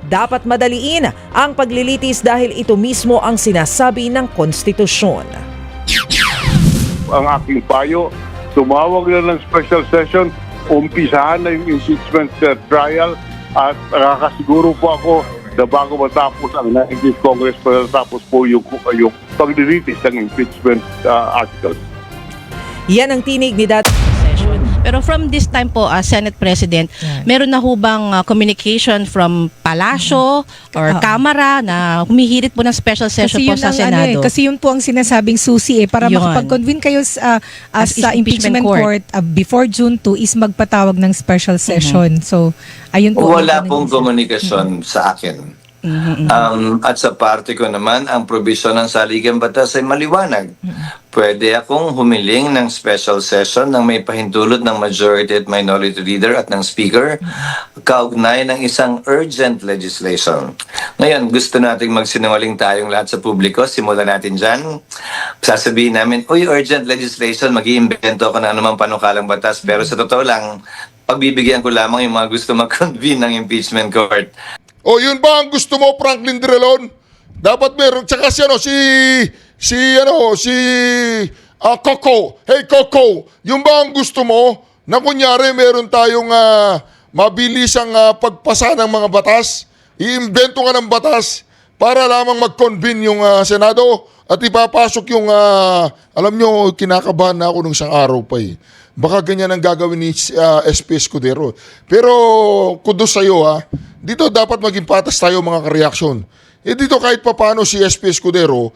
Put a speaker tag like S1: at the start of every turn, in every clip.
S1: dapat madaliin ang paglilitis dahil ito mismo ang sinasabi ng konstitusyon.
S2: Ang aking payo, tumawag na ng special session, umpisahan na yung impeachment trial at nakakasiguro po ako na bago matapos ang 19th Congress, matapos po yung paglilitis ng impeachment articles.
S1: Yan ang tinig ni Dati.
S3: Pero from this time po, Senate President, meron na hubang communication from Palasyo or Kamara na humihirit po ng special session po sa Senado?
S4: Kasi yun po ang sinasabing susi para
S3: Yun.
S4: makapag-convene kayo sa
S3: impeachment
S4: impeachment court before June 2 is magpatawag ng special session. So, ayun po.
S5: Wala pong komunikasyon sa akin. At sa parte ko naman, ang probisyon ng saligang batas ay maliwanag. Pwede akong humiling ng special session nang may pahintulot ng majority at minority leader at ng speaker kaugnay ng isang urgent legislation. Ngayon, gusto nating magsinungaling tayong lahat sa publiko. Simulan natin dyan. Sasabihin namin, uy, urgent legislation, mag-iimbento ako ng anumang panukalang batas. Pero sa totoo lang, pagbibigyan ko lamang yung mga gusto mag-convene ng impeachment court.
S6: O yun ba ang gusto mo, Franklin Drilon? Dapat meron, tsaka si Coco. Hey Coco, yun ba ang gusto mo? Na kunyari meron tayong mabilisang pagpasa ng mga batas? Iimbento ka ng batas para lamang mag-convene yung Senado at ipapasok yung, alam nyo, kinakabahan na ako nung isang araw pa eh. Baka ganyan ang gagawin ni SP Escudero. Pero kudos sa'yo dito dapat maging patas tayo mga ka-reaksyon. Dito kahit papano si SP Escudero,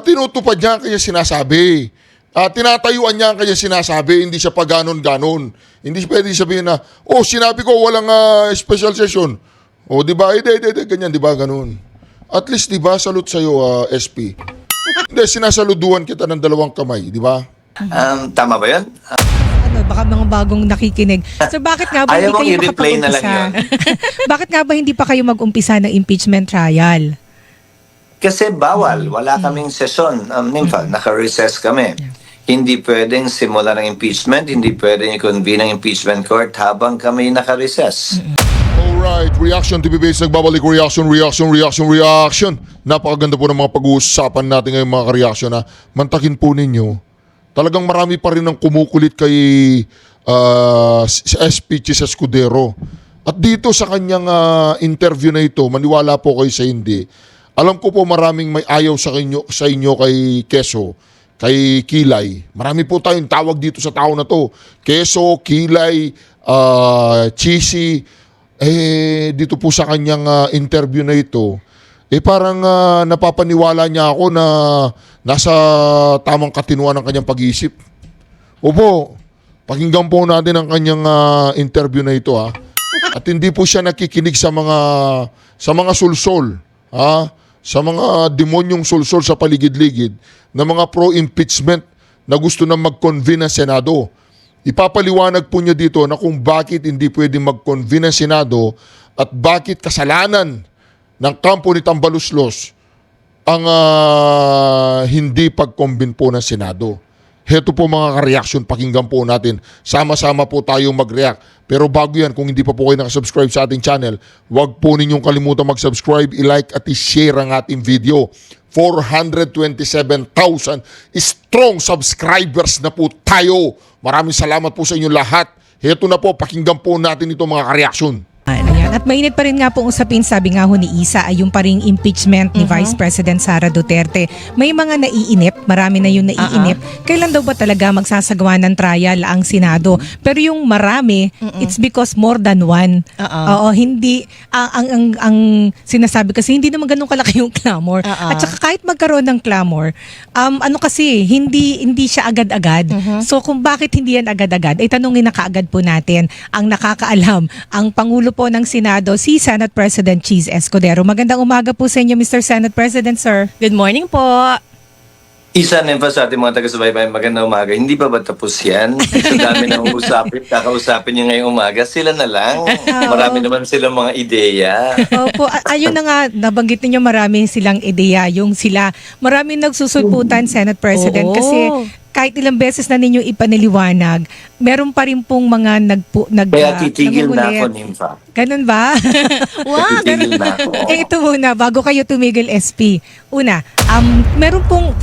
S6: tinutupad niya ang kanya sinasabi. Tinatayuan niya ang kanya sinasabi, hindi siya pa ganon-ganon. Hindi pwede sabihin na, sinabi ko walang special session. Di ba? Ganyan, di ba? Ganon. At least, di ba, salute sa'yo, SP. Hindi, sinasaluduhan kita ng dalawang kamay, di ba?
S5: Tama ba yan?
S4: Baka mga bagong nakikinig. So bakit nga ba
S5: Ayaw
S4: hindi kayo
S5: i-replay na lang
S4: makapag-umpisa? Bakit nga ba hindi pa kayo mag-umpisa ng impeachment trial?
S5: Kasi bawal. Wala kaming sesyon. Nympha, naka-recess kami. Hindi pwedeng simula ng impeachment, hindi pwedeng i-convene ng impeachment court habang kami naka-recess.
S6: Alright, Reaction TV Base nagbabalik. Reaction. Napakaganda po ng mga pag-uusapan natin ngayon mga ka-reaction mantakin po ninyo. Talagang marami pa rin ang kumukulit kay SP Chis Escudero. At dito sa kanyang interview na ito, maniwala po kayo sa hindi. Alam ko po maraming may ayaw sa inyo kay Quezzo, kay Kilay. Marami po tayong tawag dito sa tao na to. Quezzo, Kilay, Chisi. Dito po sa kanyang interview na ito, parang napapaniwala niya ako na nasa tamang katinuan ng kanyang pag-iisip. Opo, pakinggan po natin ang kanyang interview na ito At hindi po siya nakikinig sa mga sulsol, sa mga demonyong sulsol sa paligid-ligid na mga pro-impeachment na gusto na mag-convene ng Senado. Ipapaliwanag po niya dito na kung bakit hindi pwedeng mag-convene ng Senado at bakit kasalanan ng kampo ni Tambaluslos ang hindi pag-convene po ng Senado. Heto po mga ka-reaction, pakinggan po natin. Sama-sama po tayong mag-react. Pero bago yan, kung hindi pa po kayo nakasubscribe sa ating channel, huwag po ninyong kalimutan mag-subscribe, i-like at i-share ang ating video. 427,000 strong subscribers na po tayo. Maraming salamat po sa inyong lahat. Heto na po, pakinggan po natin ito mga ka-reaction.
S4: Ayan. At mainit pa rin nga pong usapin, sabi nga ho ni Isa, ay yung paring impeachment ni Vice President Sara Duterte. May mga naiinip, marami na yung naiinip. Kailan daw ba talaga magsasagawa ng trial ang Senado? Pero yung marami, it's because more than one. Oo, hindi, ang sinasabi kasi, hindi naman ganun kalaki yung clamor. At saka kahit magkaroon ng clamor, hindi siya agad-agad. So kung bakit hindi yan agad-agad, ay tanungin na kaagad po natin ang nakakaalam, ang Pangulo po ng Senado, si Senate President Chis Escudero. Magandang umaga po sa inyo, Mr. Senate President, sir.
S3: Good morning po.
S5: Isa na sa ating mga taga-subaybay, magandang umaga. Hindi pa ba tapos yan? Sa dami ng usapin, kakausapin niyo ngayong umaga, sila na lang. Marami naman silang mga ideya.
S4: Opo, ayun na nga, nabanggit ninyo marami silang ideya. Yung sila, maraming nagsusulputan, Senate President, kasi kahit ilang beses na ninyo ipaniliwanag, meron pa rin pong mga
S5: Kaya titigil na ako,
S4: nangungulit.
S5: Nympha.
S4: Ganun ba?
S3: Wow!
S5: Titigil na ako.
S4: Ito muna, bago kayo tumigil, SP. Una, meron pong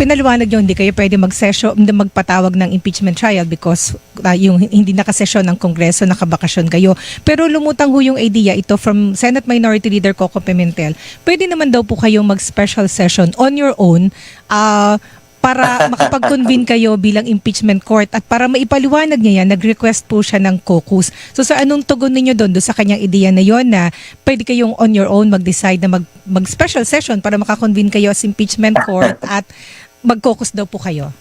S4: pinaliwanag nyo, hindi kayo pwede magpatawag ng impeachment trial because yung hindi nakasesyon ng Kongreso, nakabakasyon kayo. Pero lumutang ho yung idea ito from Senate Minority Leader Coco Pimentel. Pwede naman daw po kayong mag-special session on your own para makapag-convene kayo bilang impeachment court at para maipaliwanag niya yan, nag-request po siya ng caucus. So sa anong tugon ninyo doon sa kanyang ideya na yon na pwede kayong on your own mag-decide na mag-special session para makakonvene kayo as impeachment court at mag-caucus daw po kayo?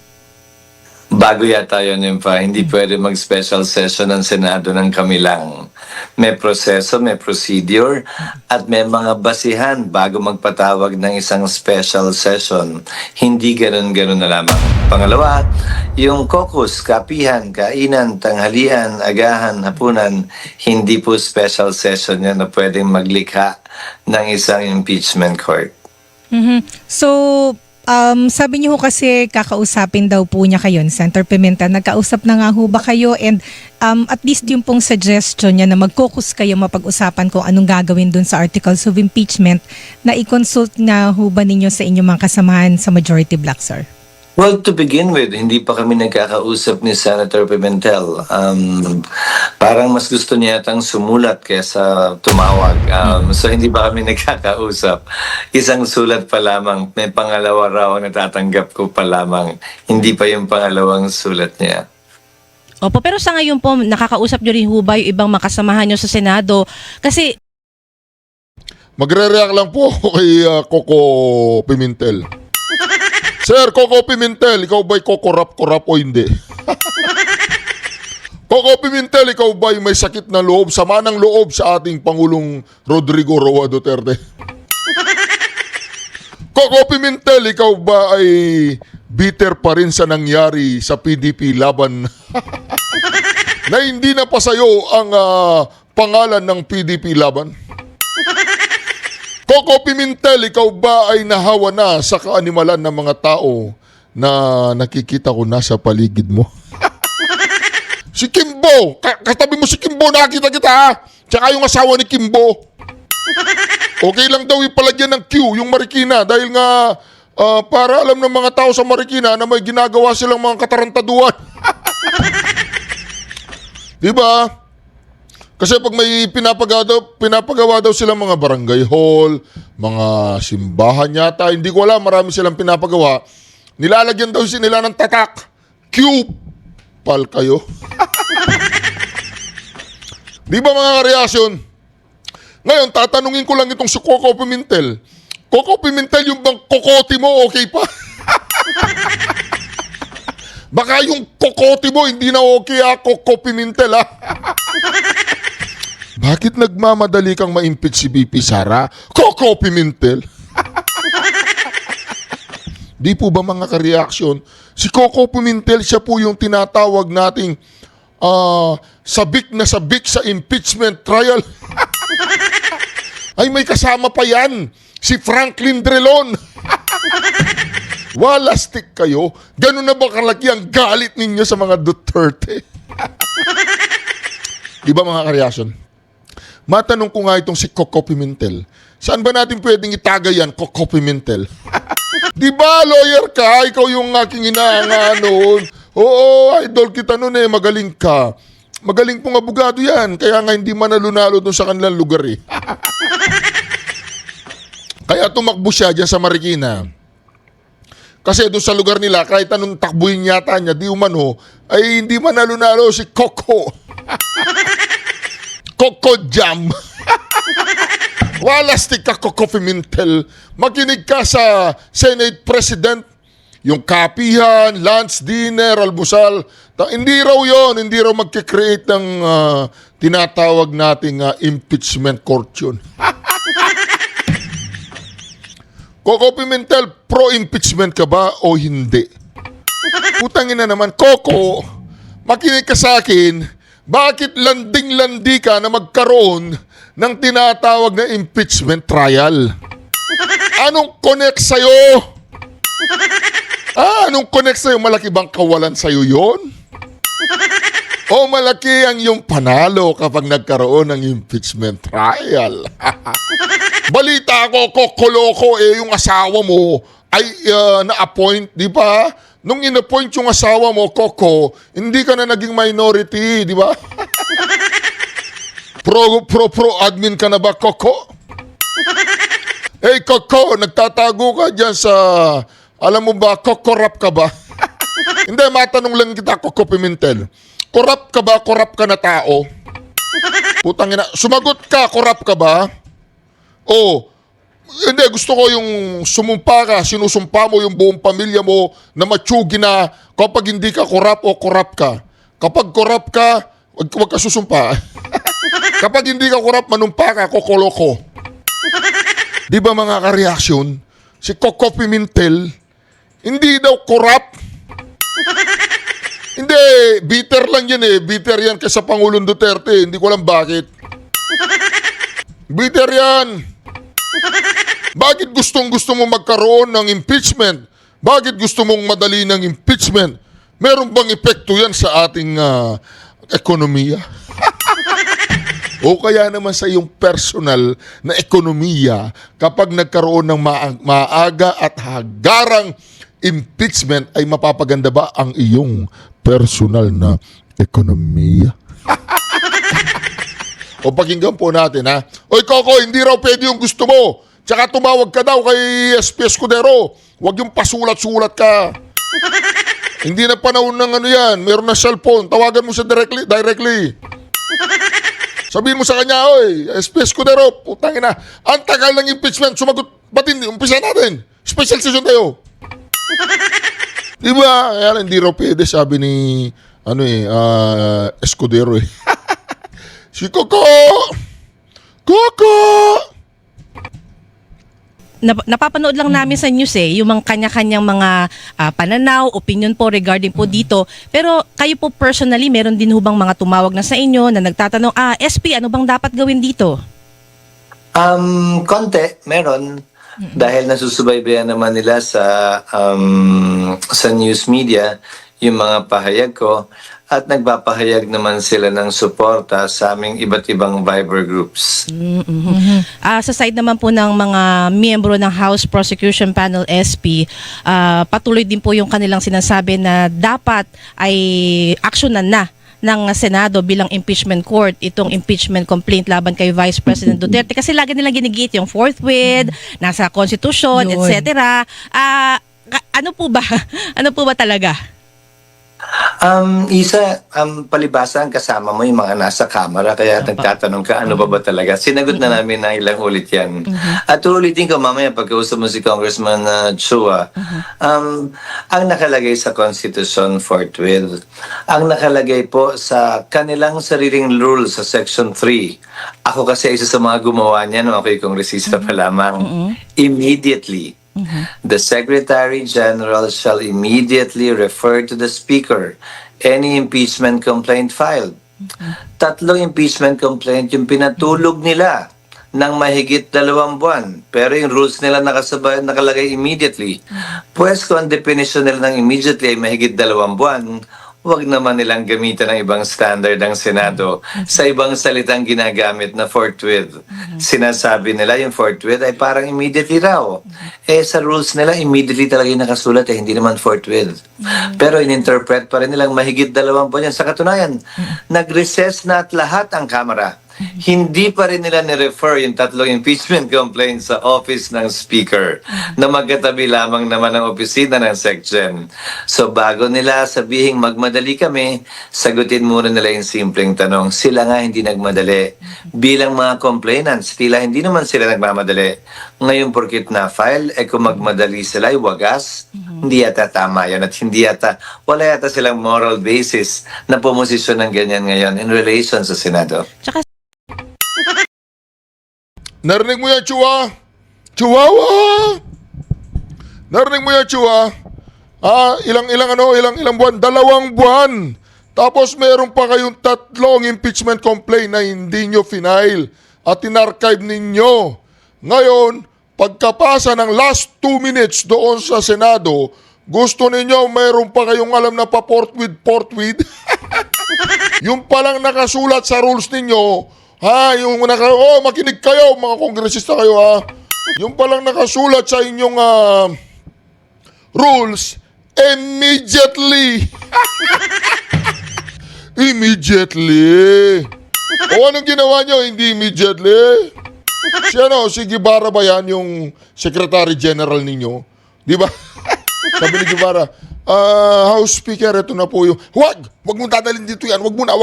S5: Bago yata yun, Nympha, hindi pwede mag-special session ng Senado ng kami lang. May proseso, may procedure, at may mga basihan bago magpatawag ng isang special session. Hindi ganun-ganun na lamang. Pangalawa, yung caucus, kapihan, kainan, tanghalian, agahan, hapunan, hindi po special session yan na pwedeng maglikha ng isang impeachment court.
S4: So, sabi niyo ho kasi kakausapin daw po niya kayo, Senator Pimentel. Nagkausap na nga ho ba kayo? And at least yung pong suggestion niya na mag-caucus kayo mapag-usapan kung anong gagawin dun sa articles of impeachment, na i-consult na ho ba ninyo sa inyong mga kasamahan sa majority block, sir?
S5: Well, to begin with, hindi pa kami nagkakausap ni Senator Pimentel. Parang mas gusto niya yatang sumulat kaysa tumawag. So hindi pa kami nagkakausap. Isang sulat pa lamang. May pangalawa raw na natatanggap ko pa lamang. Hindi pa yung pangalawang sulat niya.
S3: Opo, pero sa ngayon po, nakakausap nyo rin ho ba yung ibang makasamahan nyo sa Senado? Kasi
S6: Magre-react lang po ako kay Coco Pimentel. Sir, Coco Pimentel, ikaw ba'y kokorap-korap o hindi? Coco Pimentel, ikaw ba'y may sakit na loob, sama ng loob sa ating Pangulong Rodrigo Roa Duterte? Coco Pimentel, ikaw ba ay bitter pa rin sa nangyari sa PDP laban na hindi na pa sa'yo ang pangalan ng PDP laban? Coco Pimentel, ikaw ba ay nahawa na sa kaanimalan ng mga tao na nakikita ko nasa paligid mo? Si Kimbo! Katabi mo si Kimbo, nakakita kita ha! Tsaka yung asawa ni Kimbo. Okay lang daw ipalagyan ng Q yung Marikina dahil nga para alam ng mga tao sa Marikina na may ginagawa silang mga katarantaduan. Diba? Kasi pag may pinapagawa daw silang mga barangay hall, mga simbahan yata, hindi ko alam, marami silang pinapagawa, nilalagyan daw nila ng tatak. Q! Pal kayo. Di ba mga kareasyon? Ngayon, tatanungin ko lang itong si Coco Pimentel. Coco Pimentel, yung bang kokote mo, okay pa? Baka yung kokote mo, hindi na okay ha, Coco Pimentel ha? Bakit nagmamadali kang ma-impeach si BP Sara? Coco Pimentel? Di po ba mga ka-reaction? Si Coco Pimentel, siya po yung tinatawag nating sabik na sabik sa impeachment trial. Ay, may kasama pa yan. Si Franklin Drilon. Walastik kayo. Ganun na ba kalaki ang galit ninyo sa mga Duterte? Di ba mga ka-reaction? Matanong ko nga itong si Coco Pimentel. Saan ba natin pwedeng itaga yan, Coco Pimentel? Di ba, lawyer ka? Ikaw yung aking inaanga noon. Oo, idol kita noon eh. Magaling ka. Magaling pong abogado yan. Kaya nga hindi manalo-nalo doon sa kanilang lugar eh. Kaya tumakbo siya dyan sa Marikina. Kasi doon sa lugar nila, kahit anong takbuhin yata niya, di umano, ay hindi manalo-nalo si Coco. Coco Jam. Walastik ka, Coco Pimentel. Makinig ka sa Senate President. Yung kapihan, lunch, dinner, almusal. Hindi raw yon, hindi raw magkikreate ng tinatawag nating impeachment court yun. Coco Pimentel, pro-impeachment ka ba o hindi? Putangin na naman, Coco, makinig ka sa akin. Bakit landing-landi ka na magkaroon ng tinatawag na impeachment trial? Anong connect sa'yo? Anong connect sa'yo? Malaki bang kawalan sa'yo yon? O malaki ang iyong panalo kapag nagkaroon ng impeachment trial? Balita ko, kokoloko yung asawa mo ay na-appoint, di ba? Nung in-appoint yung asawa mo, Coco, hindi ka na naging minority, di ba? Pro admin ka na ba, Coco? Coco, nagtatago ka dyan sa, alam mo ba, Coco-rap ka ba? Hindi, matanong lang kita, Coco Pimentel. Corrupt ka ba? Corrupt ka na tao? Putang ina, sumagot ka, corrupt ka ba? O, hindi, gusto ko yung sumumpa ka, sinusumpa mo yung buong pamilya mo na matsugi na kapag hindi ka corrupt o corrupt ka. Kapag corrupt ka, wag ka susumpa. Kapag hindi ka corrupt, manumpa ka, kokoloko. Di ba mga ka-reaction? Si Coco Pimentel, hindi daw corrupt. Hindi, bitter lang yan eh. Bitter yan kaysa Pangulong Duterte. Hindi ko alam bakit. Bitter yan. Bakit gusto mo magkaroon ng impeachment? Bakit gusto mong madali ng impeachment? Meron bang epekto yan sa ating ekonomiya? O kaya naman sa iyong personal na ekonomiya kapag nagkaroon ng maaga at hagarang impeachment ay mapapaganda ba ang iyong personal na ekonomiya? O pakinggan po natin ha. Oy Coco, hindi raw pwede yung gusto mo. Tsaka tumawag ka daw kay SP Escudero. Huwag yung pasulat-sulat ka. Hindi na panahon ng ano yan. Meron na cellphone. Tawagan mo siya directly. Sabihin mo sa kanya, oy, SP Escudero, putang ina. Ang tagal ng impeachment. Sumagot, ba't hindi? Umpisa natin. Special session tayo. Diba? Kaya hindi raw pwede, sabi ni Escudero eh. Si Coco! Coco!
S3: Napapanood lang namin sa news yung mga kanya-kanyang mga pananaw, opinion po regarding po dito. Pero kayo po personally, meron din ho bang mga tumawag na sa inyo na nagtatanong, SP, ano bang dapat gawin dito?
S5: Konti, meron. Dahil nasusubaybayan naman nila sa news media yung mga pahayag ko at nagpapahayag naman sila ng suporta sa aming iba't ibang Viber groups.
S3: Sa side naman po ng mga miyembro ng House Prosecution Panel SP, patuloy din po yung kanilang sinasabi na dapat ay aksyonan na ng Senado bilang impeachment court itong impeachment complaint laban kay Vice President Duterte kasi lagi nilang ginigit yung forthwith, nasa konstitusyon,
S4: Yun.
S3: etc. Ano po ba? Ano po ba talaga?
S5: Palibasa ang kasama mo yung mga nasa kamera kaya nagtatanong ka ano ba talaga. Sinagot na namin na ilang ulit yan. At ulitin ko mamaya pagkausap mo si Congressman Chua. Ang nakalagay sa Constitution forthwith, ang nakalagay po sa kanilang sariling rules sa Section 3. Ako kasi isa sa mga gumawa niyan, ako'y kongresista pa lamang. Immediately. The Secretary General shall immediately refer to the Speaker any impeachment complaint filed. Tatlong impeachment complaint yung pinatulog nila ng mahigit 2 buwan. Pero yung rules nila nakalagay immediately. Pues kung ang definition nila ng immediately ay mahigit 2 buwan, huwag naman nilang gamitan ng ibang standard ng Senado sa ibang salitang ginagamit na forthwith. Sinasabi nila yung forthwith ay parang immediately raw. Sa rules nila, immediately talaga yung nakasulat hindi naman forthwith. Pero in-interpret pa rin nilang mahigit 2 buwan yan. Sa katunayan, nag-recess na at lahat ang Kamara. Hindi pa rin nila ni-refer yung 3 impeachment complaints sa office ng Speaker na magkatabi lamang naman ang opisina ng SecGen. So bago nila sabihing magmadali kami, sagutin muna nila yung simpleng tanong. Sila nga hindi nagmadali. Bilang mga complainants, tila hindi naman sila nagmamadali. Ngayon porkit na-file, kung magmadali sila ay wagas, hindi yata tama yan at wala yata silang moral basis na pumosisyon ng ganyan ngayon in relation sa Senado.
S3: Tsaka
S6: Narinig mo yan, Chua? Chihuahua! Narinig mo yan, Chua? Ilang buwan? 2 buwan. Tapos meron pa kayong 3 impeachment complaint na hindi nyo final at in-archive ninyo. Ngayon, pagkapasa ng last 2 minutes doon sa Senado, Gusto ninyo, mayroon pa kayong alam na pa portweed? Yung palang nakasulat sa rules ninyo, makinig kayo, mga kongresista kayo ha. Yung palang nakasulat sa inyong rules, immediately. Immediately. O anong ginawa nyo? Hindi immediately. Si Guevara ba yan, yung Secretary General ninyo? Di ba? Sabi ni Guevara, House Speaker, ito na po yung, Wag mo dadalhin dito yan, wag muna.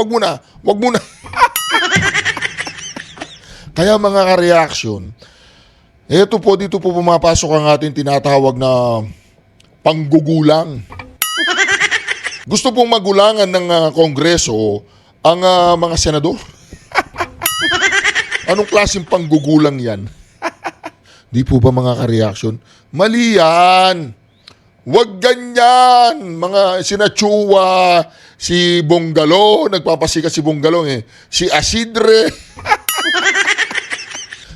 S6: Kaya mga ka-reaction, dito po pumapasok ang ating tinatawag na panggugulang. Gusto pong magulangan ng Kongreso ang mga senador. Anong klaseng panggugulang yan? Di po ba mga ka-reaction? Mali yan. Wag ganyan. Mga sinachua, si Bonggalo, nagpapasikat si Bonggalo si Asidre.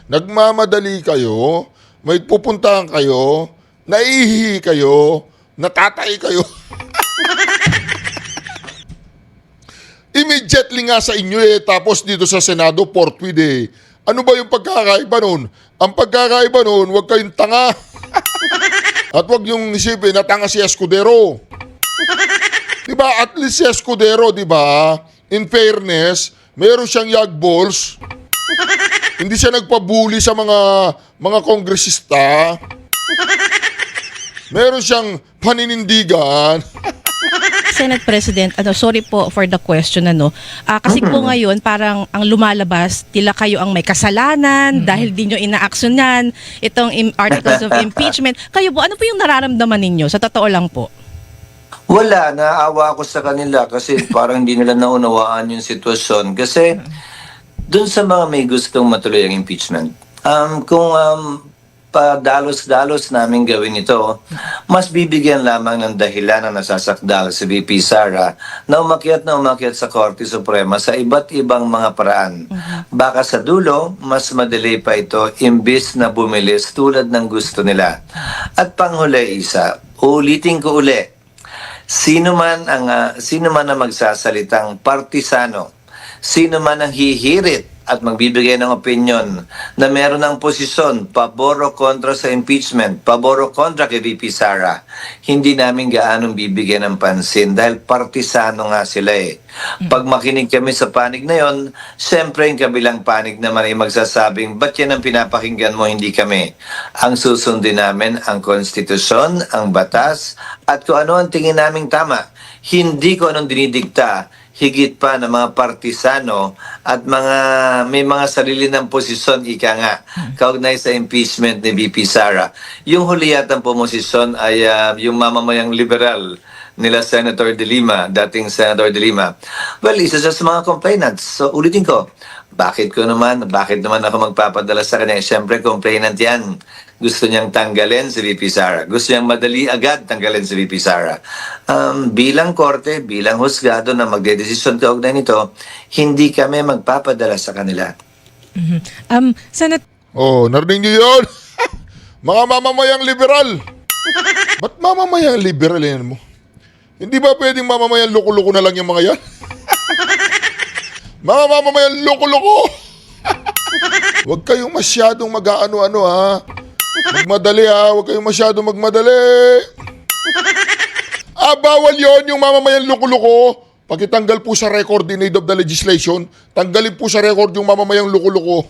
S6: Nagmamadali kayo, may pupuntahan kayo, naihi kayo, natatay kayo. Immediately nga sa inyo tapos dito sa Senado, portweed Ano ba yung pagkakaiba nun? Ang pagkakaiba nun, huwag kayong tanga. At huwag yung isipin na tanga si Escudero. Diba? At least si Escudero, diba? In fairness, meron siyang yag balls. Hindi siya nagpabuli sa mga kongresista. Meron siyang paninindigan.
S3: Senate President, sorry po for the question kasi po ngayon parang ang lumalabas tila kayo ang may kasalanan dahil di nyo ina-actionan itong articles of impeachment. Kayo po, ano po yung nararamdaman ninyo? Sa totoo lang po.
S5: Wala, naawa ako sa kanila kasi parang hindi nila naunawaan yung sitwasyon. Kasi dun sa mga may gustong matuloy ang impeachment, kung padalos-dalos namin gawin ito, mas bibigyan lamang ng dahilan na nasasakdal si VP Sara na umakyat sa Korte Suprema sa iba't ibang mga paraan. Baka sa dulo, mas madali pa ito imbis na bumilis tulad ng gusto nila. At panghuli, Isa, ulitin ko uli, sino man ang magsasalitang partisano, sino man ang hihirit at magbibigay ng opinion na meron ng posisyon pabor o kontra sa impeachment, pabor o kontra kay VP Sara, hindi namin gaanong bibigyan ng pansin dahil partisano nga sila Pag makinig kami sa panig na yon, siyempre yung kabilang panig naman ay magsasabing, ba't yan ang pinapakinggan mo, hindi kami? Ang susundin namin ang konstitusyon, ang batas, at kung ano ang tingin naming tama. Hindi ko anong dinidikta, higit pa ng mga partisano at may mga sarili ng posisyon, ika nga, kaugnay sa impeachment ni VP Sara. Yung huli yatang posisyon ay yung mamamayang liberal nila Senator De Lima, dating Senator De Lima. Well, isa siya sa mga complainants. So, ulitin ko, bakit naman ako magpapadala sa kanya? Siyempre, complainant yan. Gusto niyang tanggalin si VP Sara. Gusto niyang madali agad tanggalin si VP Sara. Bilang korte, bilang husgado na magdedesisyon kaugnay nito, hindi kami magpapadala sa kanila.
S4: Senate
S6: Narinig niyo yun? Mga mamamayang liberal. Ba't mamamayang liberal yan mo? Hindi ba pwedeng mamamayang loko-loko na lang yung mga yan? Mga mamamayang loko-loko. Huwag kayong masyadong mag-ano-ano ha. Magmadali ha, huwag kayong masyadong magmadali. Bawal yon yung mamamayang loko-loko. Pagitanggal po sa record in aid of the legislation, tanggalin po sa record yung mamamayang loko-loko.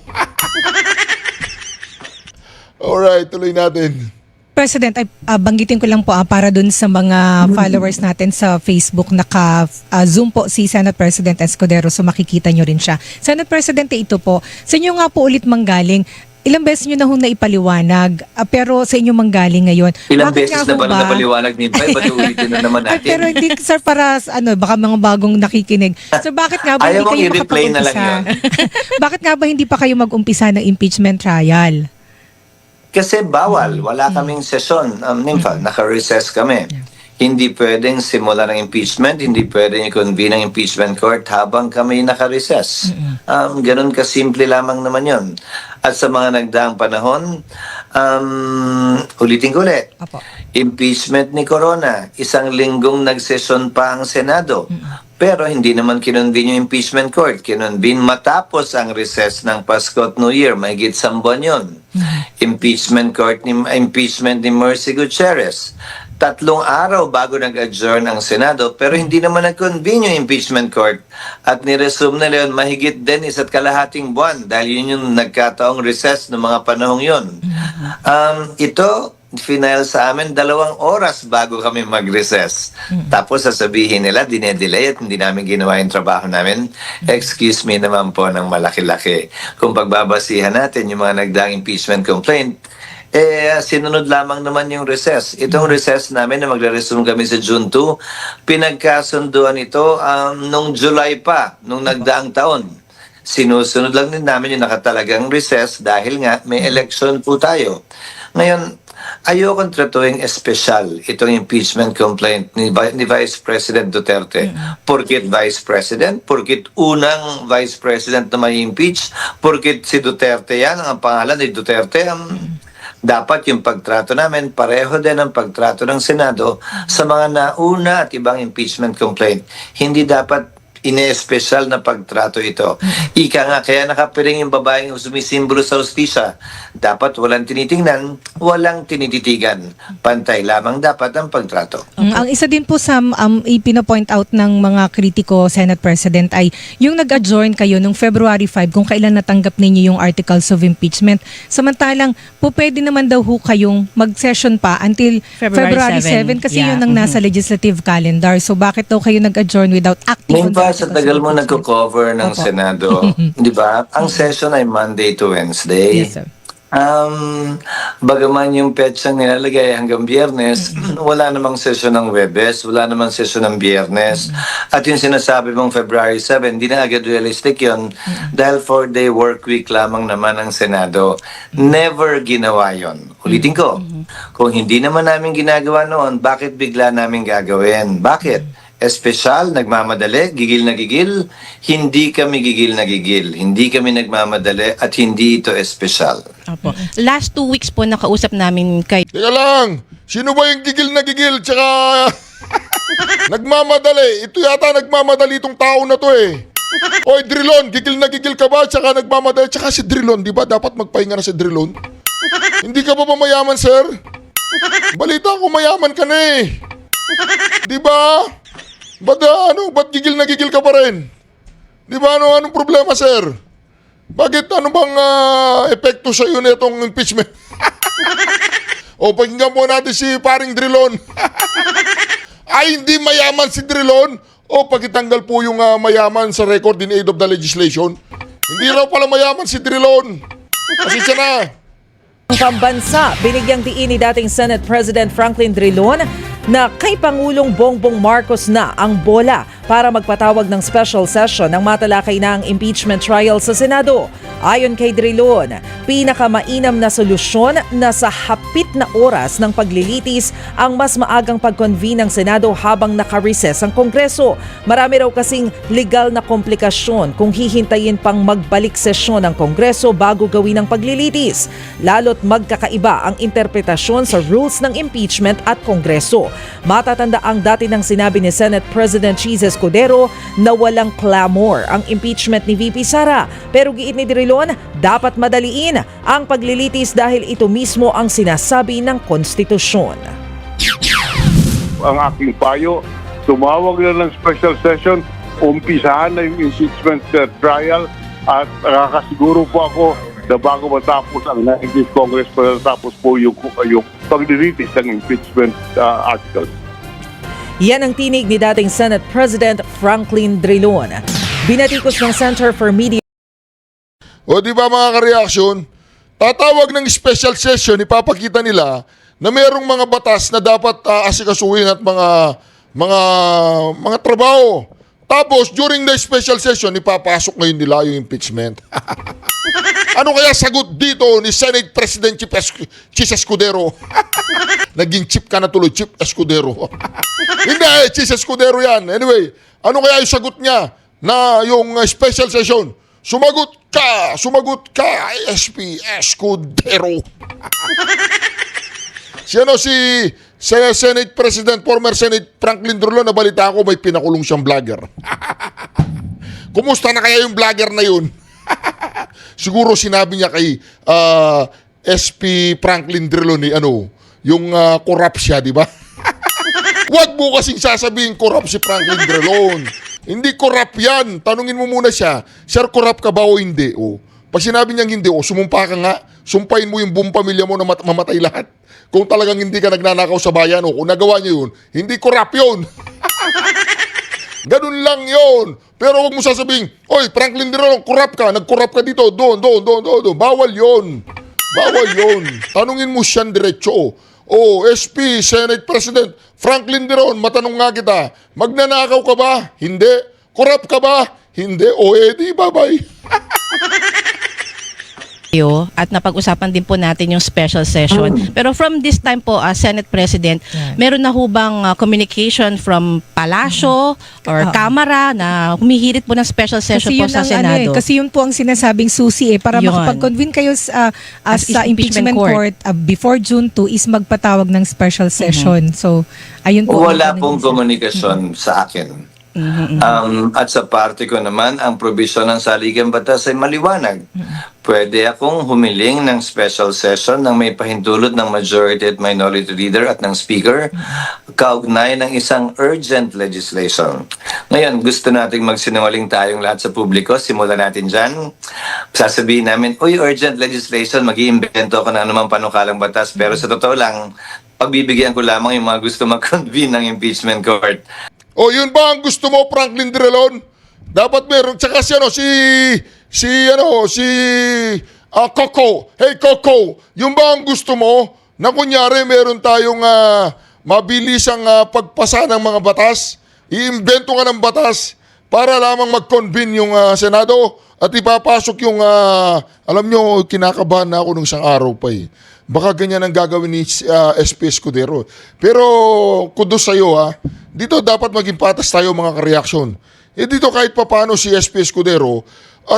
S6: Alright, tuloy natin.
S4: President, banggitin ko lang po para dun sa mga followers natin sa Facebook, naka-zoom po si Senate President Escudero, so makikita nyo rin siya. Senate President, ito po, sa inyo nga po ulit manggaling, ilang beses nyo na hong naipaliwanag, pero sa inyo manggaling ngayon.
S5: Ilang beses na ba napaliwanag ni Bay? Ba't ulitin na naman natin?
S4: Pero hindi, sir, para baka mga bagong nakikinig. So bakit nga ba hindi kayo
S5: i-replay na lang yun.
S4: Bakit nga ba hindi pa kayo mag-umpisa ng impeachment trial?
S5: Kasi bawal, wala kaming sesyon. Naka-recess kami. Hindi pwedeng simula ng impeachment, hindi pwedeng i-convene ang impeachment court habang kami naka-recess. Ganun kasimple lamang naman yon. At sa mga nagdaang panahon, Ulitin ko ulit.
S4: Opo.
S5: Impeachment ni Corona. 1 linggong nagsesyon pa ang Senado. Pero hindi naman kinonvene yung impeachment court. Kinonvene matapos ang recess ng Pasko at New Year. Mahigit 1 buwan yun. Impeachment ni Mercy Gutierrez. 3 araw bago nag-adjourn ang Senado, pero hindi naman nag-convene yung impeachment court. At niresume nila yun mahigit din 1.5 buwan dahil yun yung nagkataong recess ng mga panahong yun. Ito, final sa amin 2 oras bago kami mag-recess. Tapos sasabihin nila, dinedelay at hindi namin ginawa yung trabaho namin. Excuse me naman po ng malaki-laki. Kung pagbabasihan natin yung mga nagdaang impeachment complaint, sinunod lamang naman yung recess. Itong recess namin na magre-resume kami sa June 2, pinagkasunduan ito nung July pa, nung nagdaang taon. Sinusunod lang din namin yung nakatalagang recess dahil nga may election po tayo. Ngayon, ayokong tratuing espesyal itong impeachment complaint ni Vice President Duterte. Porkit Vice President, porkit unang Vice President na may impeach, porkit si Duterte yan, ang pangalan ni Duterte, dapat yung pagtrato namin, pareho din ang pagtrato ng Senado sa mga nauna at ibang impeachment complaint. Hindi dapat ine-espesyal na pagtrato ito. Ika nga, kaya nakapiring yung babaeng sumisimbolo sa hustisya. Dapat walang tinitingnan, walang tinititigan. Pantay lamang dapat ang pagtrato.
S4: Ang isa din po sa ipino-point out ng mga kritiko, Senate President, ay yung nag-adjourn kayo nung February 5 kung kailan natanggap ninyo yung articles of impeachment. Samantalang, po pwede naman daw ho kayong mag-session pa until February 7 kasi yun ang nasa legislative calendar. So bakit daw kayo nag-adjourn without acting on the
S5: Sa
S4: articles
S5: tagal
S4: of
S5: mo
S4: impeachment?
S5: nagko-cover ng
S4: Opo.
S5: Senado, di ba? Ang session ay Monday to Wednesday.
S4: Yes, sir.
S5: Bagaman yung petsang nilalagay hanggang Biyernes, wala namang session ng Webes, wala namang session ng Biyernes. At yung sinasabi mong February 7, hindi na agad realistic yun dahil 4-day work week lamang naman ang Senado. Never ginawa yon. Ulitin ko, kung hindi naman namin ginagawa noon, bakit bigla namin gagawin? Bakit? Espesyal, nagmamadali, gigil na gigil, hindi kami gigil na gigil, hindi kami nagmamadali at hindi ito espesyal.
S3: Opo. Last 2 weeks po nakausap namin kay
S6: Teka lang, sino ba yung gigil na gigil tsaka nagmamadali? Ito yata nagmamadali itong tao na to eh. Oy, Drilon, gigil na gigil ka ba? Tsaka nagmamadali. Tsaka si Drilon, di ba? Dapat magpahinga na si Drilon. Hindi ka ba mayaman, sir? Balita ko mayaman ka na eh. Di ba? Ba't gigil na gigil ka pa rin? Di ba, anong problema, sir? Bakit, ano bang epekto sa iyo nitong impeachment? O, pakinggan po natin si paring Drilon. Ay, hindi mayaman si Drilon? O, pakitanggal po yung mayaman sa record in aid of the legislation. Hindi raw pala mayaman si Drilon. Pasensya na.
S1: Ang pambansa, binigyang diin ni dating Senate President Franklin Drilon na kay Pangulong Bongbong Marcos na ang bola para magpatawag ng special session ng matalakay na ang impeachment trial sa Senado. Ayon kay Drilon, pinakamainam na solusyon na sa hapit na oras ng paglilitis ang mas maagang pag-convene ng Senado habang naka-recess ang Kongreso. Marami raw kasing legal na komplikasyon kung hihintayin pang magbalik sesyon ng Kongreso bago gawin ang paglilitis. Lalo't magkakaiba ang interpretasyon sa rules ng impeachment at Kongreso. Matatanda ang dati ng sinabi ni Senate President Chis Escudero na walang clamor ang impeachment ni VP Sara. Pero giit ni Drilon, dapat madaliin ang paglilitis dahil ito mismo ang sinasabi ng konstitusyon.
S2: Ang aking payo, tumawag na ng special session, umpisahan na yung impeachment trial at nakakasiguro po ako na bago matapos ang 19th Congress, matapos po yung paglilitis ng impeachment articles.
S1: Yan ang tinig ni dating Senate President Franklin Drilon. Binatikos ng Center for Media
S6: O di ba mga kareaksyon, tatawag ng special session, ipapakita nila na mayroong mga batas na dapat asikasuhin at mga trabaho. Tapos during the special session, ipapasok ngayon nila yung impeachment. Ano kaya sagot dito ni Senate President Chis Escudero? Naging chip ka na tuloy, Chip Escudero. Hindi, Chis Escudero yan. Anyway, ano kaya yung sagot niya na yung special session? Sumagot ka, SP Escudero. Si Senate President, former Senate Franklin Drilon, nabalita ko may pinakulong siyang vlogger. Kumusta na kaya yung vlogger na yun? Siguro sinabi niya kay SP Franklin Drilon yung corrupt siya, di ba? Huwag mo kasing sasabihin corrupt si Franklin Drilon. Hindi corrupt yan. Tanungin mo muna siya, sir, corrupt ka ba o hindi? Pag sinabi niyang hindi, sumumpa ka nga. Sumpahin mo yung buong pamilya mo na mamatay lahat. Kung talagang hindi ka nagnanakaw sa bayan, kung nagawa niyo yun, hindi corrupt yun. Ganun lang yun. Pero huwag mo sasabihin, oy, Franklin Drilon, corrupt ka, nag-corrupt ka dito, doon. Bawal yun. Bawal yun. Tanungin mo siyan diretso. SP, Senate President, Franklin Drilon, matanong nga kita, magnanakaw ka ba? Hindi. Corrupt ka ba? Hindi. Edi, bye-bye.
S3: At napag-usapan din po natin yung special session. Pero from this time po, Senate President, meron na hubang communication from Palasyo or Kamara na humihirit po ng special session po sa Senado?
S4: Kasi yun po ang sinasabing susi para
S3: Yun.
S4: makapag-convene kayo sa
S3: impeachment
S4: impeachment court before June 2 is magpatawag ng special session. So, ayun po.
S5: Wala pong komunikasyon sa akin. At sa parte ko naman, ang probisyon ng saligang batas ay maliwanag. Pwede akong humiling ng special session nang may pahintulot ng majority at minority leader at ng speaker kaugnay ng isang urgent legislation. Ngayon, gusto nating magsinungaling tayong lahat sa publiko. Simulan natin dyan. Sasabihin namin, uy, urgent legislation, mag-iimbento ako ng anumang panukalang batas. Pero sa totoo lang, pagbibigyan ko lamang yung mga gusto mag-convene ng impeachment court.
S6: Yun ba ang gusto mo, Franklin Drilon? Dapat meron. Tsaka Coco. Hey, Coco. Yun ba ang gusto mo? Na kunyari meron tayong mabilisang pagpasa ng mga batas? Iimbento ka ng batas para lamang mag-convene yung Senado at ipapasok yung, alam nyo, kinakabahan na ako nung isang araw pa eh. Baka ganyan ang gagawin ni SP Escudero. Pero kudos sa'yo dito dapat maging patas tayo mga kareaksyon. Dito kahit papano si SP Escudero,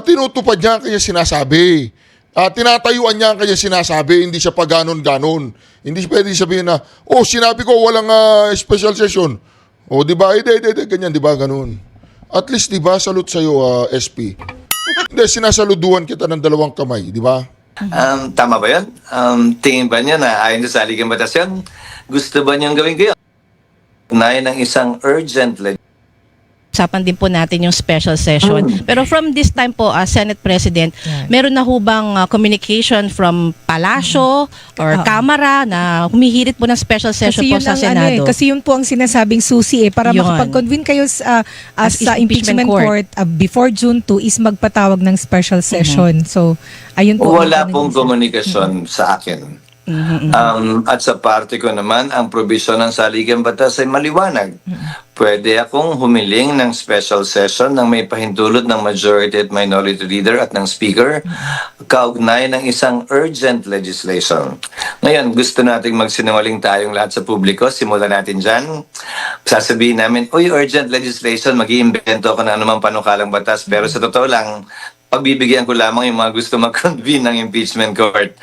S6: tinutupad niya ang kanya sinasabi. Tinatayuan niya ang kanya sinasabi, hindi siya pa ganon-ganon. Hindi pwede sabihin na, sinabi ko walang special session. Di ba? Hindi, ganyan, di ba? Ganon. At least, di ba, salute sa'yo, SP. Hindi, sinasaluduhan kita ng dalawang kamay, di ba?
S5: Tama ba yun? Tingin ba niyo na ayon sa saligang batas yun? Gusto ba niyong gawin ko yun? Unahin ng isang urgent
S3: Usapan din po natin yung special session. Pero from this time po, Senate President, meron na hubang communication from Palasyo or Kamara na humihirit po ng special session po sa Senado?
S4: Kasi yun po ang sinasabing susi para
S3: Yun.
S4: makapag-convene kayo sa impeachment court before June 2 is magpatawag ng special session. So, ayun po.
S5: Wala pong komunikasyon sa akin. At sa parte ko naman, ang probisyon ng saligang batas ay maliwanag. Pwede akong humiling ng special session nang may pahintulot ng majority at minority leader at ng speaker kaugnay ng isang urgent legislation. Ngayon, gusto nating magsinungaling tayong lahat sa publiko. Simulan natin dyan. Sasabihin namin, uy, urgent legislation, mag-iimbento ako ng anumang panukalang batas. Pero sa totoo lang, pagbibigyan ko lamang yung mga gusto mag-convene ng impeachment court.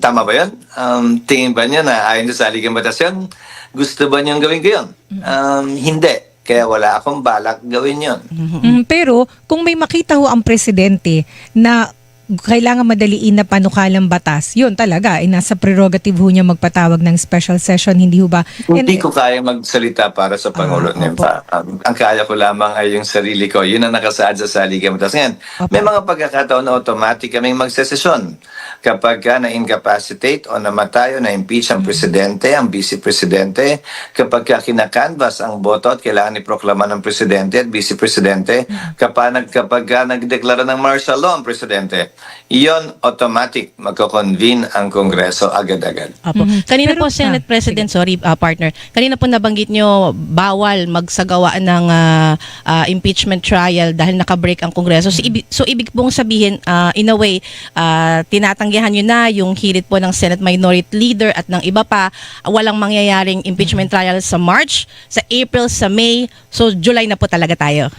S5: Tama ba yun? Tingin ba niyo na ayon sa saligang batas yun? Gusto ba niyong gawin ko yun? Hindi. Kaya wala akong balak gawin yun.
S4: Pero kung may makita ho ang presidente na kailangan madaliin na panukalang batas, yun talaga, nasa prerogative ho niya magpatawag ng special session, hindi ho ba?
S5: Hindi ko kaya magsalita para sa Pangulo niya pa. Ang kaya ko lamang ay yung sarili ko. Yun ang nakasaad sa saligang batas. Ngayon, may mga pagkakataon na automatic kaming magsesesyon. Kapag na-incapacitate o namatay o na-impeach ang presidente, ang vice-presidente, kapag kinakanvas ang boto at kailangan iproklama ng presidente at vice-presidente, kapag nagdeklara ng martial law ang presidente, iyon automatic magko-convene ang Kongreso agad-agad.
S3: Apo. Kanina po, Senate President, partner, kanina po nabanggit nyo bawal magsagawa ng impeachment trial dahil nakabreak ang Kongreso. So, ibig pong sabihin, in a way, tinatanggihan nyo na yung hirit po ng Senate Minority Leader at ng iba pa, walang mangyayaring impeachment trial sa March, sa April, sa May. So, July na po talaga tayo.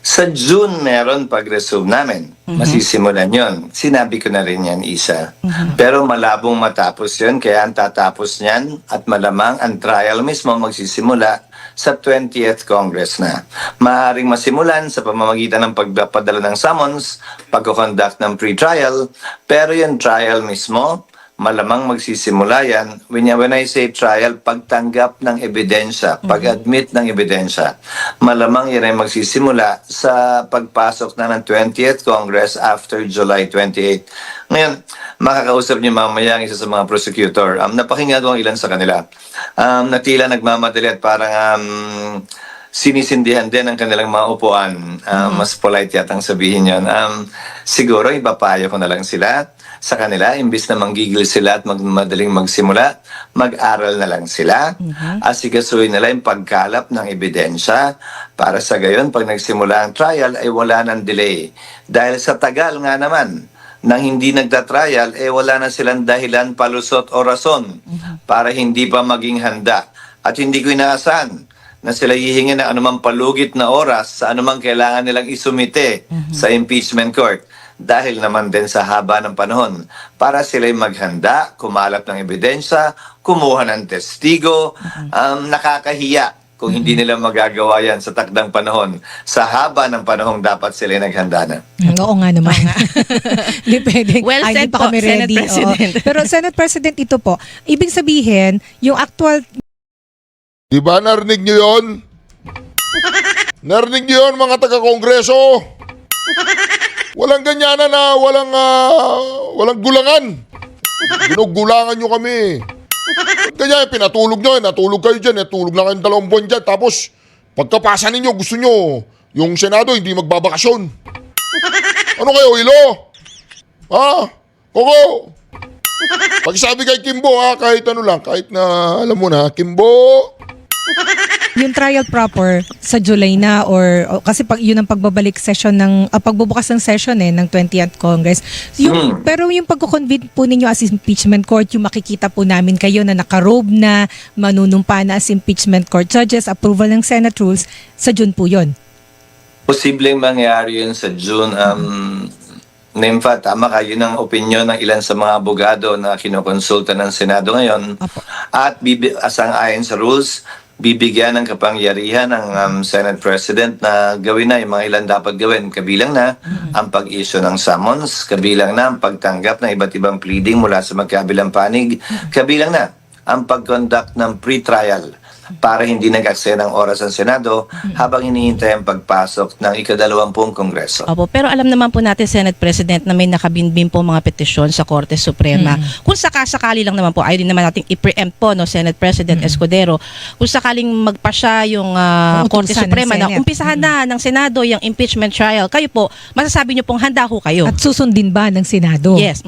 S5: Sa June, meron pag-resume namin. Masisimulan yon. Sinabi ko na rin yan, Isa. Pero malabong matapos yon, kaya ang tatapos niyan at malamang ang trial mismo magsisimula sa 20th Congress na. Maaaring masimulan sa pamamagitan ng pagpapadala ng summons, pagkoconduct ng pre-trial, pero yung trial mismo, malamang magsisimula yan. When I say trial, pagtanggap ng ebidensya, pag-admit ng ebidensya, malamang yan ay magsisimula sa pagpasok na ng 20th Congress after July 28. Ngayon, makakausap niyo mamaya ang isa sa mga prosecutor. Napakinggan ko ang ilan sa kanila. Na tila nagmamadali at parang sinisindihan din ang kanilang mga upuan. Mas polite yatang sabihin yun. Siguro, ipapayo ko na lang sila sa kanila, imbis na manggigil sila at madaling magsimula, mag-aral na lang sila. Asikasuhin nila yung pagkalap ng ebidensya para sa gayon, pag nagsimula ang trial, ay wala ng delay. Dahil sa tagal nga naman, nang hindi nagda-trial, wala na silang dahilan, palusot o rason para hindi pa maging handa. At hindi ko inaasahan na sila hihingi ng anumang palugit na oras sa anumang kailangan nilang isumite sa impeachment court. Dahil naman din sa haba ng panahon para sila'y maghanda, kumalap ng ebidensya, kumuha ng testigo, nakakahiya kung hindi nila magagawa yan sa takdang panahon. Sa haba ng panahon dapat sila'y naghanda na.
S4: Oo nga naman. Hindi pwedeng,
S3: Well said
S4: hindi pa
S3: po,
S4: kami
S3: Senate
S4: ready. Oo.
S3: President.
S4: Pero Senate President, ito po, ibig sabihin, yung actual
S6: Di ba narinig nyo yun? Narinig nyo yun, mga taga-kongreso? Walang ganyanan na walang gulangan. Ginugulangan nyo kami. Kanya pinatulog nyo, natulog kayo dyan, natulog na kayong 2 buwan dyan. Tapos, pagkapasa ninyo, gusto nyo, yung Senado hindi magbabakasyon. Ano kayo, Ilo? Ha? Koko? Pag sabi kay Kimbo, kahit ano lang, kahit na, alam mo na, Kimbo,
S4: yung trial proper sa July na or kasi yun ang pagbabalik session ng pagbubukas ng session ng 20th Congress. Pero yung pagko-convene po ninyo as impeachment court, yung makikita po namin kayo na naka-robe na, manunumpa na as impeachment court judges, approval ng Senate rules, sa June po yun.
S5: Posibleng mangyari yun sa June. Nemfa, tama ka, yun ang opinion ng ilan sa mga abogado na kinukonsulta ng Senado ngayon.
S4: Apo.
S5: At asang-ayon sa rules, bibigyan ng kapangyarihan ng Senate President na gawin na yung mga ilan dapat gawin. Kabilang na ang pag-issue ng summons, kabilang na ang pagtanggap ng iba't ibang pleading mula sa magkabilang panig, kabilang na ang pag-conduct ng pre-trial para hindi nag-aksaya ng oras ang Senado habang hinihintay ang pagpasok ng ika-20 Kongreso.
S3: Opo, pero alam naman po natin, Senate President, na may nakabinbin po mga petisyon sa Korte Suprema. Kung sakasakali lang naman po, ayaw din naman nating i-preempt po, no, Senate President Escudero, kung sakaling magpasya yung Korte
S4: Utusan ng
S3: Suprema na
S4: Senate.
S3: umpisahan na ng Senado yung impeachment trial, kayo po, masasabi niyo pong handa ho kayo.
S4: At susundin ba ng Senado?
S3: Yes.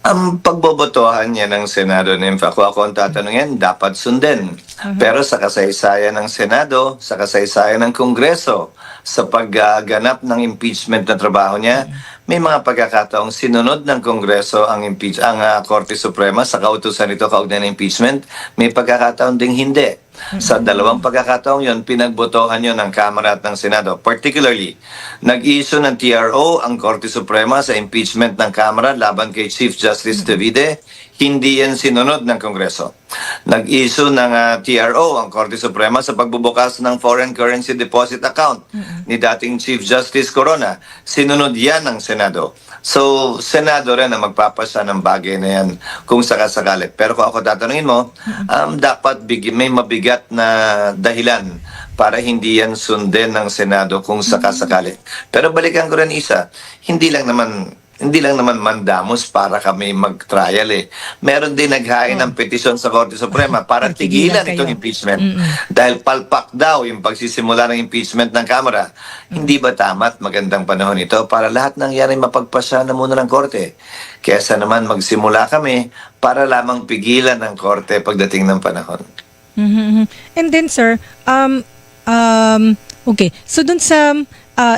S5: Ang pagbobotohan niya ng Senado, Nympha, kung ako ang tatanungin, dapat sundin. Pero sa kasaysayan ng Senado, sa kasaysayan ng Kongreso, sa pagganap ng impeachment na trabaho niya, may mga pagkakataong sinunod ng Kongreso ang Korte Suprema sa kautusan nito kaugnay ng impeachment, may pagkakataon ding hindi. Sa 2 pagkakataong yon, pinagbotohan yon ng Kamara at ng Senado. Particularly, nag-issue ng TRO ang Korte Suprema sa impeachment ng Kamara laban kay Chief Justice Davide, hindi yan sinunod ng Kongreso. Nag-issue ng TRO ang Korte Suprema sa pagbubukas ng foreign currency deposit account ni dating Chief Justice Corona. Sinunod yan ng Senado. So, Senado rin ang magpapasa ng bagay na yan kung sakasakali. Pero kung ako tatanungin mo, dapat may mabigat na dahilan para hindi yan sundin ng Senado kung sakasakali. Pero balikan ko rin isa, hindi lang naman mandamos para kami mag-trial Meron din naghain ng petisyon sa Korte Suprema para tigilan
S4: kayo.
S5: itong impeachment. Dahil palpak daw yung pagsisimula ng impeachment ng Kamara. Hindi ba tama't magandang panahon ito para lahat ng yan ay mapagpasya na muna ng Korte? Kesa naman magsimula kami para lamang pigilan ng Korte pagdating ng panahon.
S4: And then sir, okay, so dun sa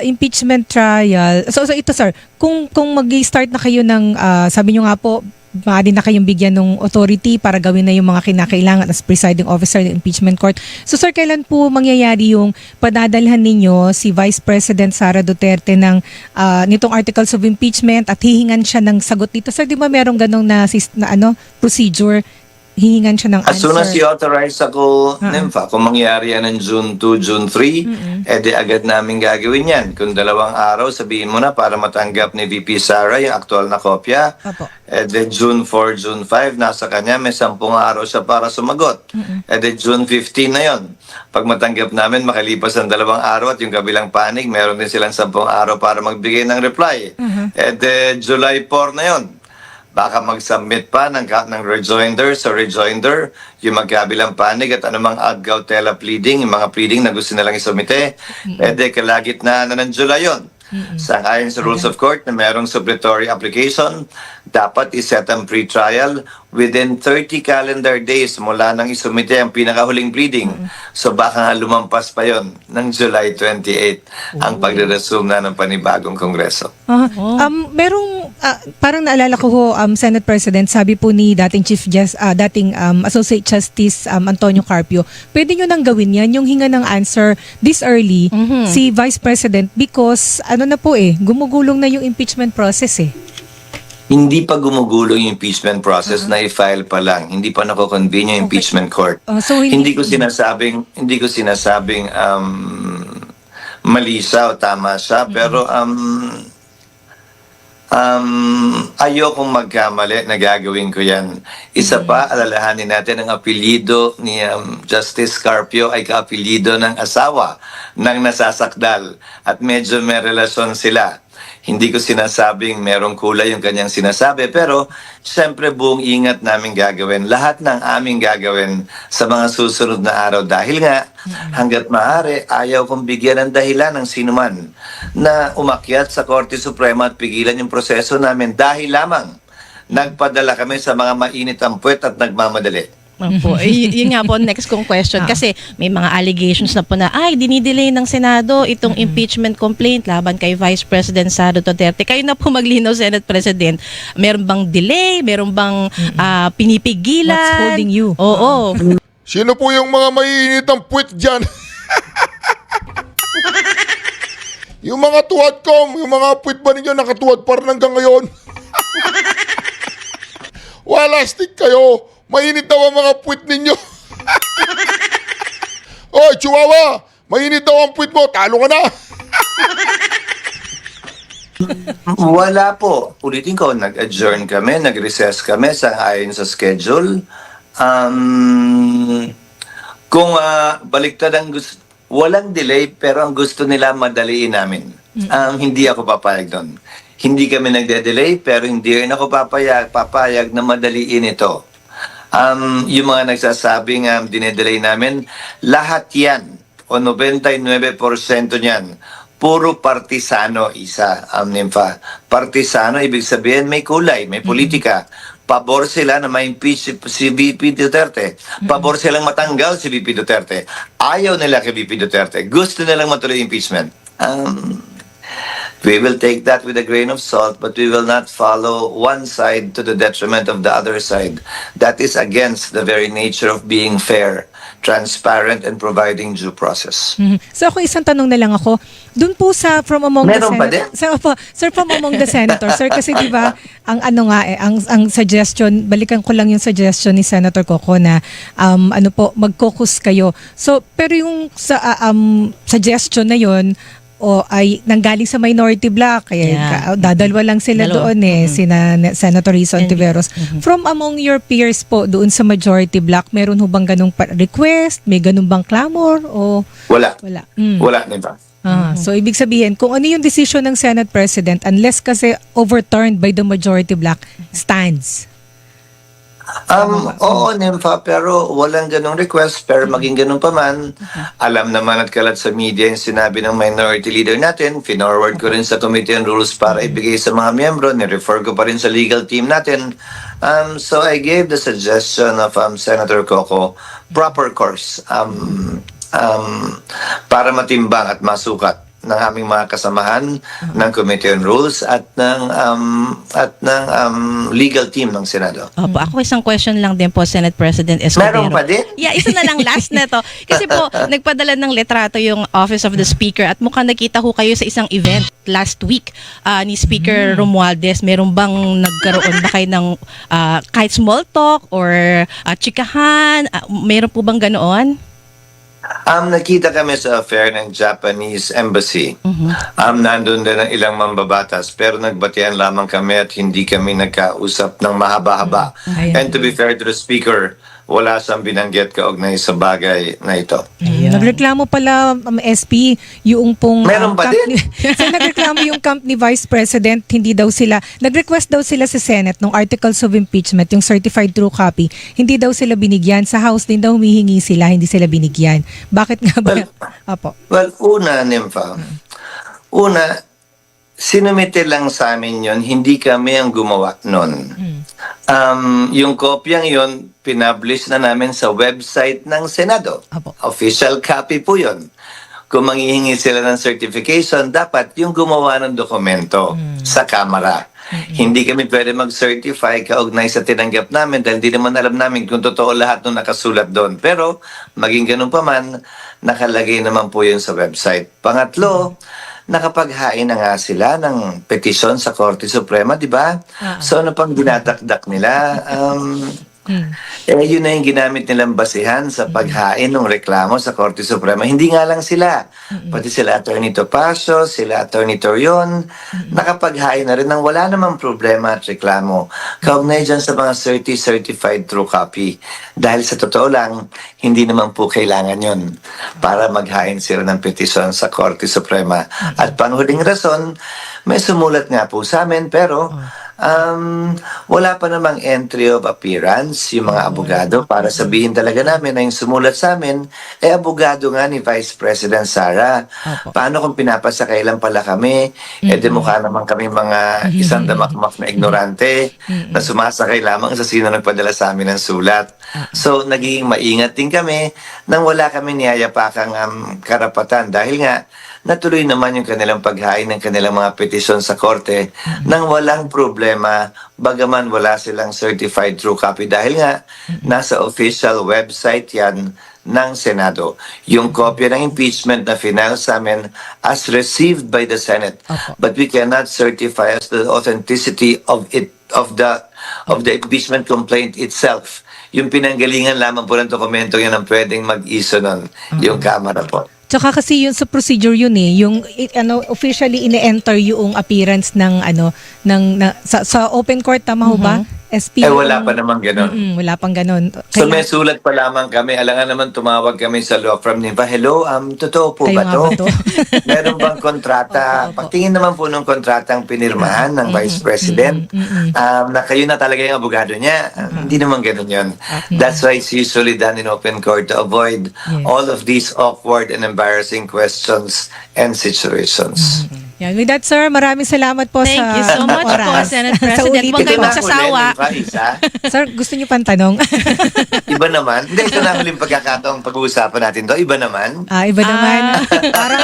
S4: impeachment trial, so ito sir, kung mag-start na kayo ng, sabi nyo nga po, maaari na kayong bigyan ng authority para gawin na yung mga kinakailangan as presiding officer ng impeachment court. So sir, kailan po mangyayari yung padadalhan ninyo si Vice President Sara Duterte ng nitong articles of impeachment at hihingan siya ng sagot dito? Sir, di ba merong ganong procedure? Hihingan siya ng
S5: As soon as
S4: answer.
S5: i-authorize ako, Nympha, kung mangyari yan ng June 2, June 3, edi agad namin gagawin yan. Kung 2 araw, sabihin mo na para matanggap ni VP Sara yung aktual na kopya.
S4: Apo.
S5: Edi June 4, June 5, nasa kanya, may 10 araw siya para sumagot. Edi June 15 na yon. Pag matanggap namin, makalipas ang 2 araw at yung kabilang panig, meron din silang 10 araw para magbigay ng reply. Edi July 4 na yon. Baka mag-submit pa ng rejoinder sa rejoinder, yung magkabilang panig at anumang ad cautela pleading, yung mga pleading na gusto nilang isumite, kalagitnaan na ng July yun. Sang-ayon sa rules of court na merong suppletory application, dapat iset ang pre-trial within 30 calendar days mula nang isumite ang pinakahuling pleading. So baka nga lumampas pa yon ng July 28 ang pagre-resume na ng panibagong kongreso.
S4: Merong parang naalala ko ho, Senate President, sabi po ni dating dating Associate Justice Antonio Carpio, pwede nyo nang gawin yan, yung hinga ng answer this early si Vice President because gumugulong na yung impeachment process eh.
S5: Hindi pa gumugulo yung impeachment process, na i-file pa lang. Hindi pa nako-convene yung impeachment court.
S4: So
S5: hindi ko sinasabing mali siya o tama siya, pero ayokong magkamali na gagawin ko yan. Isa pa, alalahanin natin ang apelyido ni Justice Carpio ay kaapelyido ng asawa ng nasasakdal at medyo may relasyon sila. Hindi ko sinasabing merong kulay yung kanyang sinasabi, pero siyempre buong ingat namin gagawin. Lahat ng aming gagawin sa mga susunod na araw. Dahil nga, hanggat maaari, ayaw kong bigyan ng dahilan ng sinuman na umakyat sa Korte Suprema at pigilan yung proseso namin dahil lamang nagpadala kami sa mga mainit ang puwet at nagmamadali.
S3: Po. Yun nga po, next kong question. Kasi may mga allegations na po na, dinidelay ng Senado itong impeachment complaint laban kay Vice President Sara Duterte. Kayo na po maglinaw, Senate President. Meron bang delay? Meron bang pinipigilan?
S4: What's holding you?
S3: Oo.
S6: Sino po yung mga maiinit ang puwet dyan? Yung mga tuwadkom, yung mga puwet ba ninyo nakatuwad pa rin hanggang ngayon? Wala, stick kayo. Mainit daw ang mga puwet ninyo. Oy, Chihuahua! Mainit daw ang puwet mo. Talo ka na.
S5: Wala po. Ulitin ko, nag-adjourn kami, nag-recess kami ayon sa schedule. Kung baliktad ang gusto, walang delay pero ang gusto nila madaliin namin. Hindi ako papayag doon. Hindi kami nagde-delay pero hindi rin ako papayag na madaliin ito. Yung mga nagsasabing dinedelay namin, lahat yan, o 99% niyan, puro partisano Nympha. Partisano, ibig sabihin may kulay, may politika. Pabor sila na ma-impeach si VP Duterte. Pabor silang matanggal si VP Duterte. Ayaw nila kay VP Duterte. Gusto nilang matuloy impeachment. We will take that with a grain of salt, but we will not follow one side to the detriment of the other side. That is against the very nature of being fair, transparent, and providing due process.
S4: So ako isang tanong na lang ako. Doon po sa from among
S5: Meron
S4: the
S5: pa
S4: senators. Sir, from among the senators. Sir, kasi 'di ba ang ang suggestion, balikan ko lang yung suggestion ni Senator Coco na mag-caucus kayo. So pero yung suggestion na 'yon ay nanggaling sa minority bloc kaya dadalwa lang sila doon sina Senator Risa Ontiveros. From among your peers po doon sa majority bloc, meron ho bang ganung request? May ganung bang clamor o
S5: Wala.
S4: Wala.
S5: Nympha.
S4: So ibig sabihin kung ano yung decision ng Senate President unless kasi overturned by the majority bloc stands.
S5: Oo, Nympha, pero walang ganong request. Pero maging ganun pa man, alam naman at kalat sa media yung sinabi ng minority leader natin. Finorward ko rin sa Committee on Rules para ibigay sa mga miyembro. Ni-refer ko pa rin sa legal team natin. So I gave the suggestion of Senator Coco, proper course para matimbang at masukat ng aming mga kasamahan ng Committee on Rules at ng legal team ng Senado.
S3: Opo, ako isang question lang din po, Senate President Escudero.
S5: Meron pa din?
S3: Yeah, isa na lang last na to. Kasi po, nagpadala ng letrato yung Office of the Speaker at mukhang nakita ho kayo sa isang event last week ni Speaker Romualdez. Meron bang nagkaroon ba kayo ng kahit small talk or chikahan? Meron po bang ganoon?
S5: Nakita kami sa affair ng Japanese Embassy. Nandun din ang ilang mambabatas pero nagbatian lamang kami at hindi kami nagkausap ng mahaba-haba. And to be fair to the Speaker, wala siyang binanggit kaugnay sa bagay na ito.
S4: Nagreklamo pala SP yung pong
S5: Meron pa din?
S4: So nagreklamo yung camp ni Vice President, hindi daw sila nag-request daw sila sa Senate ng articles of impeachment, yung certified true copy. Hindi daw sila binigyan, sa House din daw humihingi sila, hindi sila binigyan. Bakit nga ba? Apo.
S5: Well, una, Nympha, sinumite lang sa amin yon, hindi kami ang gumawa nun. Yung kopyang yon, pinablish na namin sa website ng Senado.
S4: Apo.
S5: Official copy po yon. Kung manghihingi sila ng certification, dapat yung gumawa ng dokumento sa Kamara. Hindi kami pwede mag-certify kaugnay sa tinanggap namin dahil hindi naman alam namin kung totoo lahat ng nakasulat doon. Pero, maging ganun pa man, nakalagay naman po yun sa website. Pangatlo, nakapaghain na nga sila ng petisyon sa Korte Suprema, di ba? So, ano pang dinatakdak nila? Yun na yung ginamit nilang basihan sa paghain ng reklamo sa Korte Suprema. Hindi nga lang sila. Pati sila Attorney Topacio, sila Attorney Torion, nakapaghain na rin ng wala namang problema at reklamo. Kaugnay dyan sa mga certified true copy. Dahil sa totoo lang, hindi naman po kailangan yun para maghain sila ng petisyon sa Korte Suprema. At panghuling rason, may sumulat nga po sa amin pero wala pa namang entry of appearance yung mga abogado para sabihin talaga namin na yung sumulat sa amin abogado nga ni Vice President Sara. Paano kung pinapasakay lang pala kami? De mukha naman kami mga isang damakmak na ignorante na sumasakay lamang sa sino nagpadala sa amin ng sulat. So, naging maingat din kami nang wala kami niyayapakang karapatan dahil nga natuloy naman yung kanilang paghain ng kanilang mga petisyon sa korte nang walang problema bagaman wala silang certified true copy dahil nga nasa official website yan ng Senado. Yung kopya ng impeachment na final sa amin as received by the Senate. But we cannot certify as the authenticity of the impeachment complaint itself. Yung pinanggalingan lamang po ng dokumento yan ang pwedeng mag-iso nun, yung Kamara po.
S4: Tsaka kasi yun sa procedure yun yung officially ine-enter yung appearance ng sa open court, tama ho ba? SP.
S5: Wala pa naman ganun.
S4: Wala pang ganun.
S5: So may sulat pa lamang kami. Alangan naman tumawag kami sa law firm ni hello, totoo po
S4: Kayo
S5: ba
S4: nga
S5: to?
S4: ba to?
S5: Meron bang kontrata? Pagtingin naman po ng kontratang pinirmahan ng Vice President na kayo na talaga yung abogado niya. Hindi naman ganun yun. That's why it's usually done in open court to avoid all of these awkward and embarrassing questions and situations.
S4: Yan. With that, sir, maraming salamat po
S3: Thank
S4: sa
S3: you so much
S4: oras.
S3: po, Senate
S4: Sa
S3: President.
S4: ulitin
S3: Huwag kayo
S4: po.
S3: magsasawa.
S4: Sir, gusto niyo pang tanong?
S5: Iba naman. Hindi, ito na huling pagkakataong pag-uusapan natin to. Iba naman.
S4: Iba naman. Parang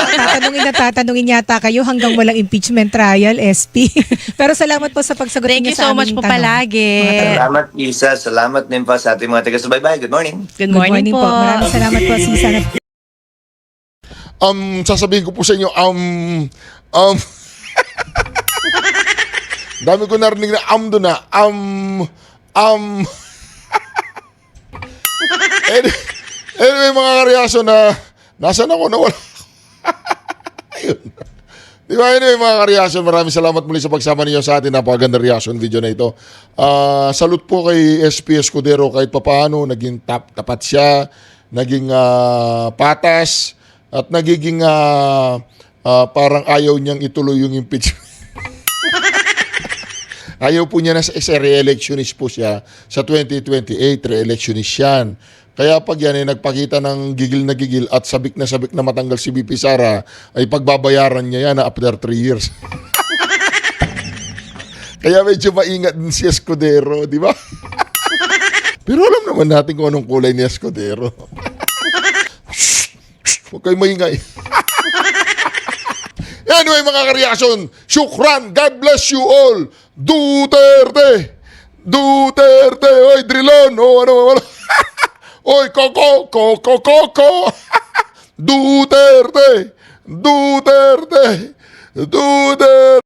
S4: tatanungin yata kayo hanggang walang impeachment trial, SP. Pero salamat po sa pagsagot
S3: Thank
S4: niyo
S3: you
S4: sa
S3: so much
S4: aming
S3: po
S4: tanong.
S3: palagi.
S5: Salamat, Isa. Salamat din pa sa ating mga taga-subaybay. Good morning.
S3: Good morning po.
S4: Maraming salamat po, si Senate.
S6: Sasabihin ko po sa inyo, dami ko narinig na doon na, anyway, mga kareason na, nasan ako na wala. Ayun. Di ba, anyway, mga kareason, maraming salamat muli sa pagsama niyo sa atin. Napakaganda reaction video na ito. Salute po kay SP Escudero kahit papaano, naging tapat siya, naging patas, at nagiging parang ayaw niyang ituloy yung impeachment. Ayaw po niya na re-electionist po siya sa 2028, re-electionist yan. Kaya pag yan ay nagpakita ng gigil at sabik na matanggal si VP Sara, ay pagbabayaran niya yan after 3 years. Kaya medyo maingat din si Escudero, di ba? Pero alam naman natin kung anong kulay ni Escudero. Huwag kayo maingay. Anyway, mga kareaksyon, syukran, God bless you all. Duterte! Duterte! Oy, Drilon! Ano? Oy, Coco! Duterte! Duterte! Duterte!